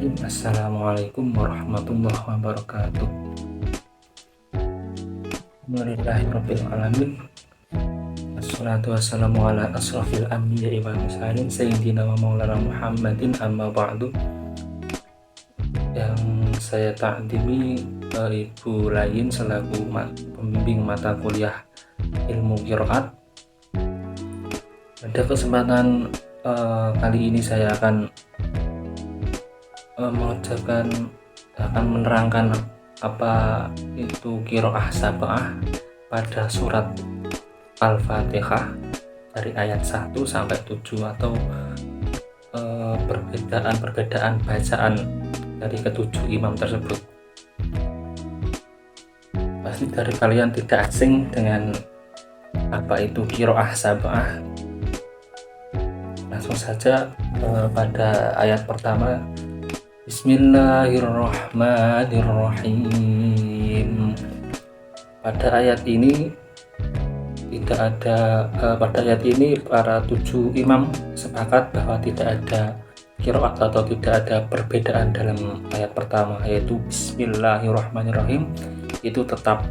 Bismillahirrahmanirrahim. Assalamualaikum warahmatullahi wabarakatuh. Alhamdulillahirabbil alamin. Wassalatu wassalamu ala asrofil anbiya'i wal mursalin sayyidina wa maulana Muhammadin, amma ba'du. Yang saya takdimi Ibu Lain selaku pembimbing mata kuliah ilmu qiraat. Pada kesempatan kali ini saya akan menerangkan apa itu qiraah sab'ah pada surat Al-Fatihah dari ayat 1 sampai 7 atau perbedaan bacaan dari ketujuh imam tersebut. Pasti dari kalian tidak asing dengan apa itu qiraah sab'ah. Langsung saja pada ayat pertama, Bismillahirrahmanirrahim. Pada ayat ini para 7 imam sepakat bahwa tidak ada qiraat atau tidak ada perbedaan dalam ayat pertama, yaitu Bismillahirrahmanirrahim. Itu tetap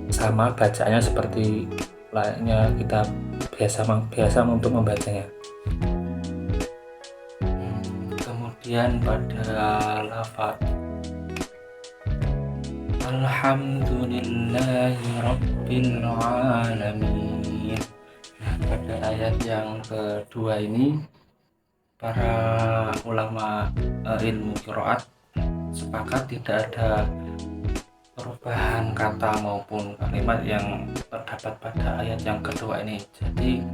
sama bacaannya seperti layaknya kita biasa untuk membacanya. Kemudian pada lafaz Alhamdulillahi Rabbil Alamin. Pada ayat yang kedua ini para ulama ilmu qiraat sepakat tidak ada perubahan kata maupun kalimat yang terdapat pada ayat yang kedua ini. Jadi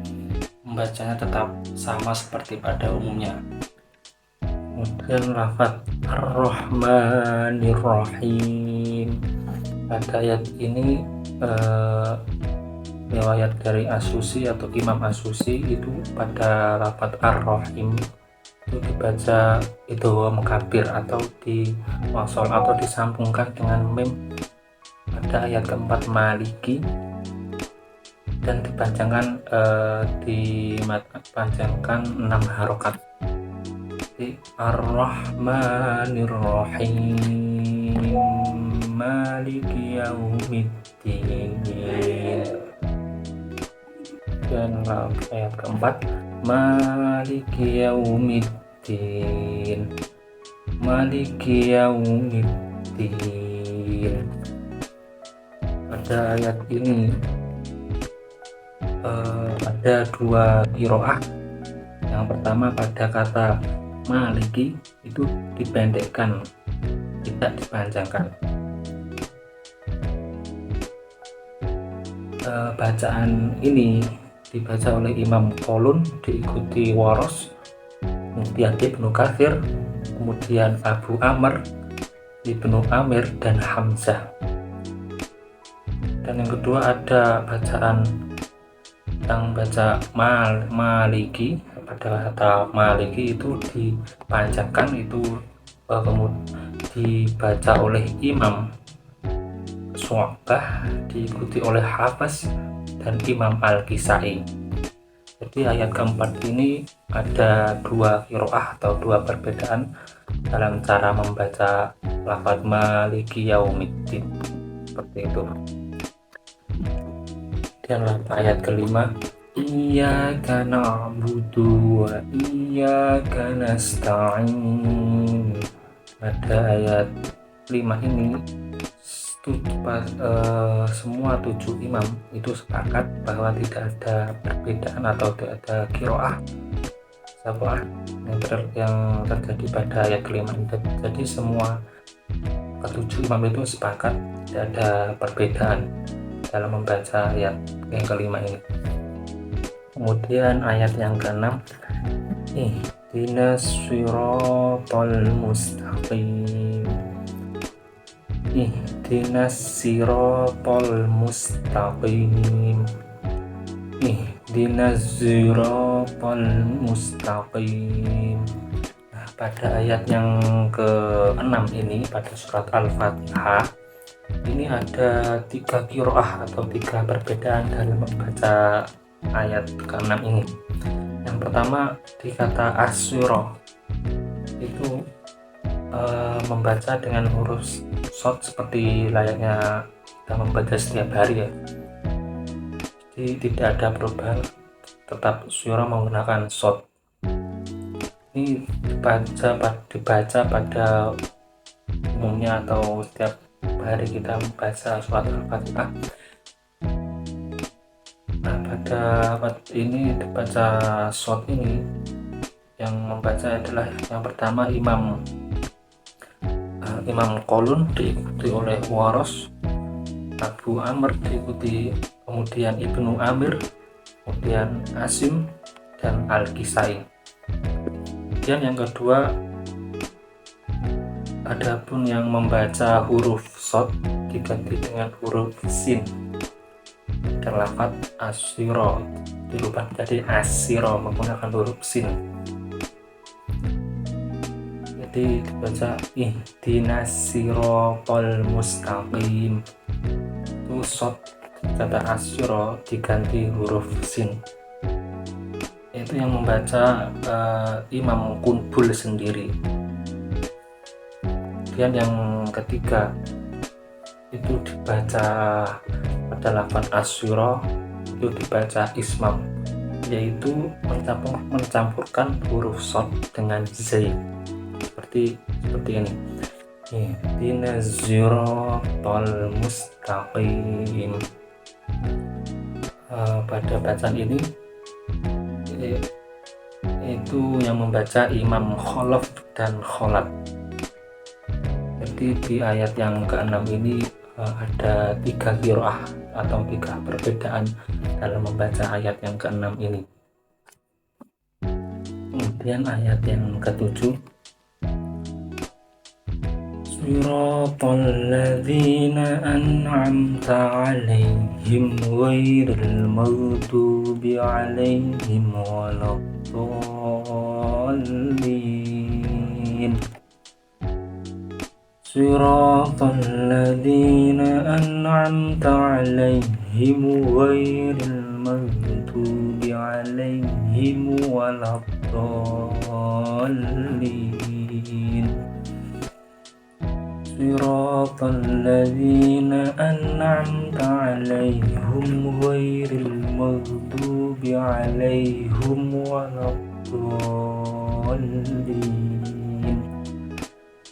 membacanya tetap sama seperti pada umumnya. Kemudian lafaz Ar-Rahmanir-Rahim. Pada ayat ini riwayat dari As-Susi atau Imam As-Susi itu pada lafaz Ar-Rahim itu dibaca idgham kabir atau diwasol atau disambungkan dengan mim pada ayat keempat Maliki dan dipanjangkan 6 harokat. Ar-Rahmanir-Rahim Maliki Yaumiddin. Dan ayat keempat Maliki Yaumiddin Maliki Yaumiddin. Pada ayat ini ada 2 qiraah. Yang pertama pada kata Maliki itu dipendekkan, tidak dipanjangkan. Bacaan ini dibaca oleh Imam Qalun, diikuti Waros, kemudian Ibnu Katsir, kemudian Abu Amr, Ibnu Amir, dan Hamzah. Dan yang kedua ada bacaan yang baca Maliki. Pada kata Maliki itu dipanjangkan, itu dibaca oleh Imam Syu'bah, diikuti oleh Hafs dan Imam Al-Kisai. Jadi ayat keempat ini ada 2 qiraah atau 2 perbedaan dalam cara membaca lafaz Maliki Yaumiddin, seperti itu. Dan ayat kelima, Iyyaka na'budu wa iyyaka nasta'in. Pada ayat 5 ini semua 7 imam itu sepakat bahwa tidak ada perbedaan atau tidak ada qiraah sab'ah yang terjadi pada ayat kelima. Jadi semua ke-7 imam itu sepakat tidak ada perbedaan dalam membaca ayat yang kelima ini. Kemudian ayat yang ke-6, Ihdinas siratal mustaqim. Ihdinas siratal mustaqim. Ihdinas siratal mustaqim. Nah, pada ayat yang ke-6 ini pada surat Al-Fatihah ini ada 3 qiraah atau 3 perbedaan dalam membaca ayat ke-6 ini. Yang pertama di kata asyura itu membaca dengan huruf short seperti layaknya kita membaca setiap hari ya. Jadi tidak ada perubahan, tetap syura menggunakan short. Ini dibaca pada umumnya atau setiap hari kita membaca surat Al-Fatihah. Nah, pada ini dibaca short ini yang membaca adalah yang pertama Imam Qalun, diikuti oleh Waros, Abu Amr diikuti, kemudian Ibnu Amir, kemudian Asim dan Al-Kisai. Kemudian yang kedua, adapun yang membaca huruf short diganti dengan huruf sin dan lafaz asyiro dirubah jadi asyiro menggunakan huruf sin. Jadi dibaca ihdinas sirotol mustaqim, itu short kata asyiro diganti huruf sin. Itu yang membaca Imam Qunbul sendiri. Kemudian yang ketiga itu dibaca pada lafaz asyiro, itu dibaca ismam, yaitu mencampurkan huruf short dengan zai seperti ini. Ihdinas siratal mustaqim. Pada bacaan ini itu yang membaca Imam Khalaf dan Kholad. Jadi di ayat yang ke-6 ini ada 3 qiraah atau 3 perbedaan dalam membaca ayat yang ke-6 ini. Kemudian ayat yang ke-7, Siratal ladzina an'amta 'alaihim ghairil maghdubi 'alaihim waladdallin. Siratal ladzina an'amta 'alaihim ghairil maghdubi 'alaihim waladdallin. Siratal ladzina an'amta 'alaihim ghairil maghdubi 'alaihim waladdallin.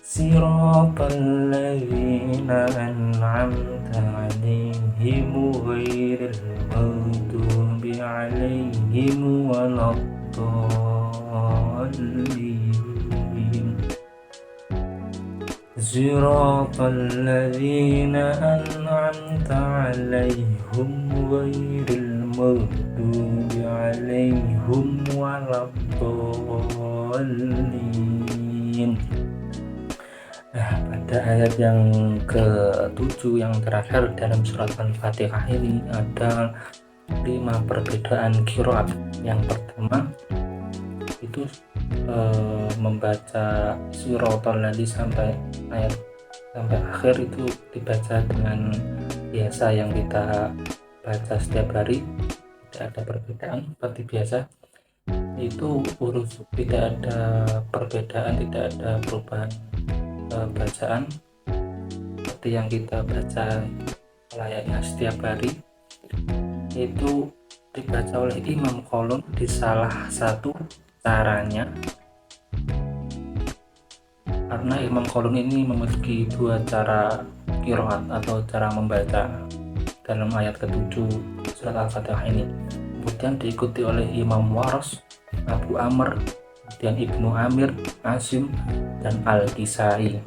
Siratal ladzina an'amta 'alaihim ghairil maghdubi 'alaihim waladdallin. Siratal ladzina an'amta 'alaihim ghairil maghdubi 'alaihim waladdallin. Nah, pada ayat yang ke-7 yang terakhir dalam surat Al-Fatihah ini ada 5 perbedaan qiraat. Yang pertama itu membaca siratal ladzi sampai akhir itu dibaca dengan biasa yang kita baca setiap hari, tidak ada perbedaan seperti biasa. Itu huruf tidak ada perbedaan, tidak ada perubahan bacaan seperti yang kita baca layaknya setiap hari. Itu dibaca oleh Imam Qalun di salah satu caranya, karena Imam Qalun ini memiliki 2 cara qiraat atau cara membaca dalam ayat ke-7 surat Al-Fatihah ini. Kemudian diikuti oleh Imam Waros, Abu Amr, kemudian Ibnu Amir, Asim dan Al-Kisai.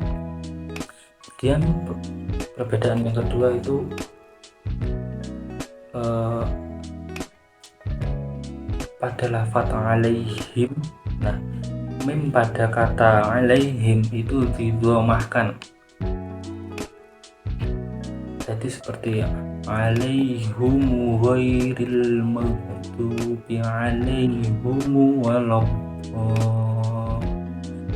Kemudian perbedaan yang kedua itu pada lafaz alaihim. Nah, mim pada kata alaihim itu didhamahkan, jadi seperti alaihum ghairil maghdubi alaihim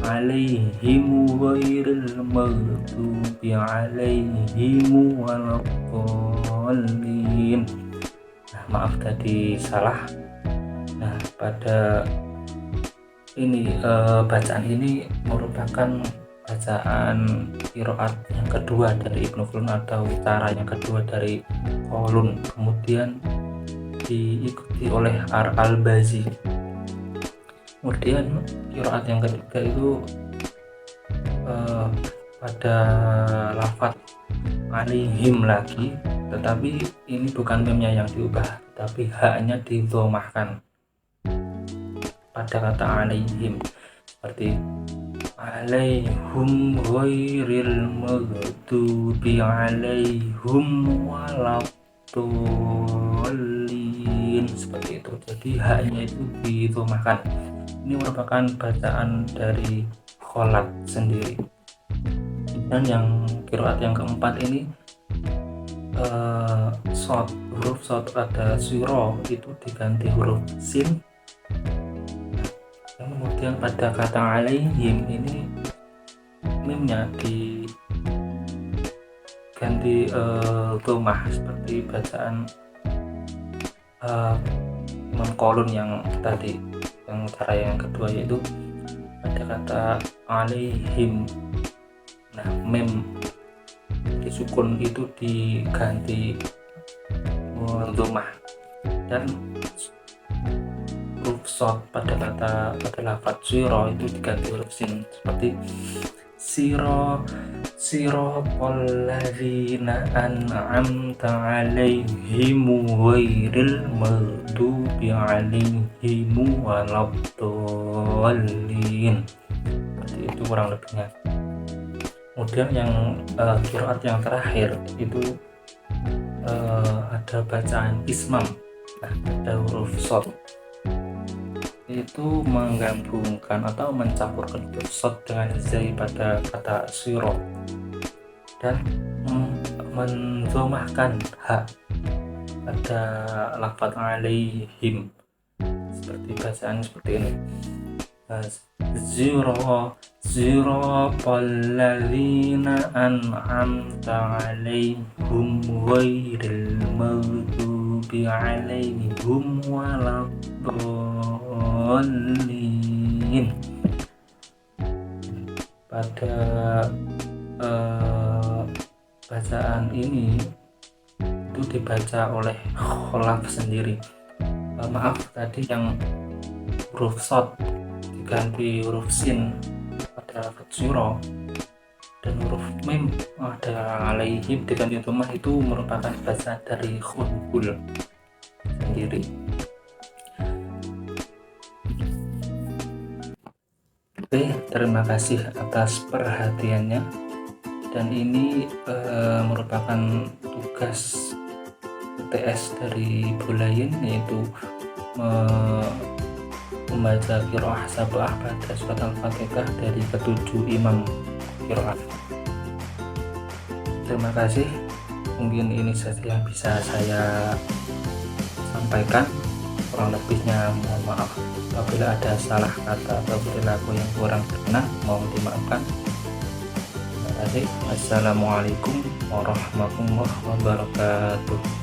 alaihim ghairil maghdubi alaihim waladdallin. Nah, maaf tadi salah. Nah, pada ini bacaan ini merupakan bacaan qiraat yang kedua dari Ibnu Khaldun atau cara yang kedua dari Qalun, kemudian diikuti oleh Al-Bazi. Kemudian qiraat yang ketiga itu pada lafaz alaihim lagi, tetapi ini bukan memnya yang diubah, tapi haknya didhamahkan pada kata alaihim, seperti alaihum ghairil maghdubi alaihim waladdallin, seperti itu. Jadi haknya itu didhamahkan. Ini merupakan bacaan dari Khalaf sendiri. Dan yang qiraat yang keempat ini huruf shad pada siro itu diganti huruf sin. Kemudian pada kata alaihim ini mimnya diganti dhammah seperti bacaan Imam Qalun yang tadi, yang cara yang kedua, yaitu pada kata alaihim, nah mim disukun itu diganti dhammah, dan huruf shad pada lafaz siro itu diganti huruf sin, seperti siraqal ladzina an'amta 'alaihim ghairil maghdubi 'alaihim waladdallin. Seperti itu kurang lebihnya. Kemudian yang qiraat yang terakhir itu ada bacaan ismam. Nah, ada huruf shad itu menggabungkan atau mencampurkan huruf shad dengan zai pada kata siro dan mendhamahkan ha pada lafaz alaihim, seperti bacaan seperti ini. Siraqal ladzina an'amta 'alaihim ghairil maghdubi 'alaihim waladdallin. Pada bacaan ini itu dibaca oleh Khalaf sendiri. Maaf tadi yang huruf shad diganti huruf sin pada lafaz siro dan huruf mim ada alaihim diganti dhammah, itu merupakan bacaan dari Khalbul sendiri. Oke, terima kasih atas perhatiannya, dan ini merupakan tugas UTS dari Bulayin, yaitu membaca qiraah sab'ah pada surat Al-Fatihah dari ketujuh imam qiraat. Terima kasih, mungkin ini saja yang bisa saya sampaikan. Kurang lebihnya mohon maaf apabila ada salah kata atau perilaku yang kurang berkenan, mohon dimaafkan. Terima kasih. Assalamualaikum warahmatullahi wabarakatuh.